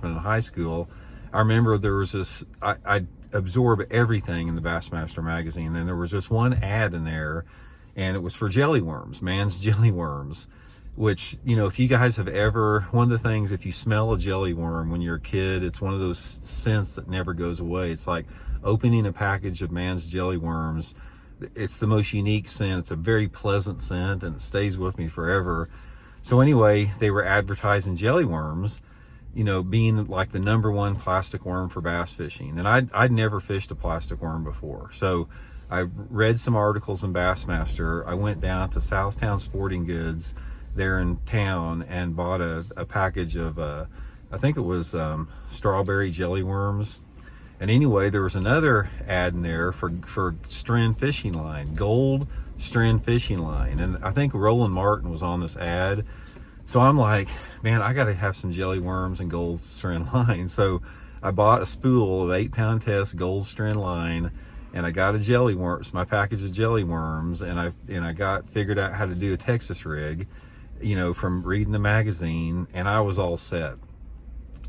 in high school, I remember there was this, I absorb everything in the Bassmaster magazine. And there was this one ad in there, and it was for jelly worms, Mann's jelly worms, which, you know, if you guys have ever, one of the things, if you smell a jelly worm when you're a kid, it's one of those scents that never goes away. It's like opening a package of Mann's jelly worms. It's the most unique scent. It's a very pleasant scent, and it stays with me forever. So anyway, they were advertising jelly worms, you know, being like the #1 plastic worm for bass fishing. And I'd never fished a plastic worm before. So I read some articles in Bassmaster. I went down to Southtown Sporting Goods there in town and bought a package of, I think it was strawberry jelly worms. And anyway, there was another ad in there for Stren fishing line, Gold Stren fishing line. And I think Roland Martin was on this ad. So I'm like, man, I got to have some jelly worms and Gold Stren line. So I bought a spool of 8-pound test Gold Stren line, and I got a jelly worms, my package of jelly worms, and I got figured out how to do a Texas rig, you know, from reading the magazine, and I was all set.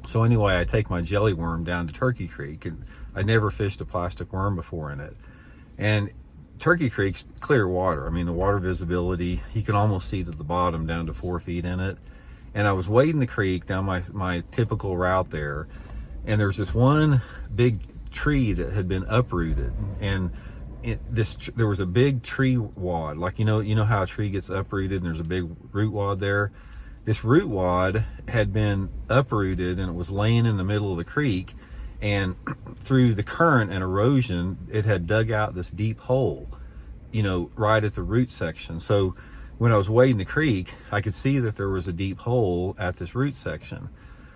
So anyway, I take my jelly worm down to Turkey Creek, and I never fished a plastic worm before in it. And Turkey Creek's clear water. I mean, the water visibility, you can almost see to the bottom down to 4 feet in it. And I was wading the creek down my typical route there, and there's this one big tree that had been uprooted, and there was a big tree wad, like you know how a tree gets uprooted and there's a big root wad there. This root wad had been uprooted, and it was laying in the middle of the creek, and through the current and erosion, it had dug out this deep hole, you know, right at the root section. So when I was wading the creek, I could see that there was a deep hole at this root section.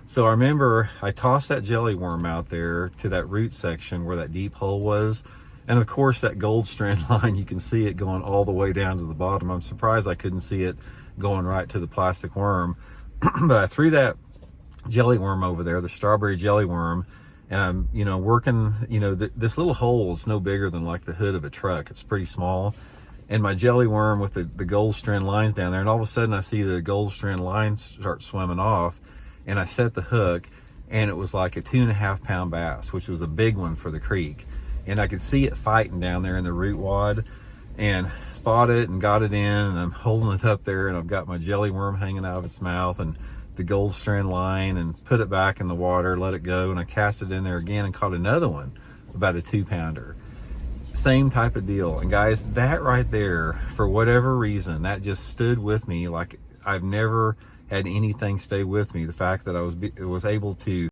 So I remember I tossed that jelly worm out there to that root section where that deep hole was. And of course, that Gold Stren line, you can see it going all the way down to the bottom. I'm surprised I couldn't see it going right to the plastic worm. But I threw that jelly worm over there, the strawberry jelly worm, and I'm, you know, working, you know, this little hole is no bigger than like the hood of a truck. It's pretty small. And my jelly worm with the Gold Stren lines down there, and all of a sudden I see the Gold Stren lines start swimming off, and I set the hook, and it was like a 2.5-pound bass, which was a big one for the creek. And I could see it fighting down there in the root wad, and fought it and got it in, and I'm holding it up there, and I've got my jelly worm hanging out of its mouth and the Gold Stren line, and put it back in the water, let it go, and I cast it in there again and caught another one, about a 2-pounder. Same type of deal. And guys, that right there, for whatever reason, that just stood with me like I've never had anything stay with me. The fact that I was able to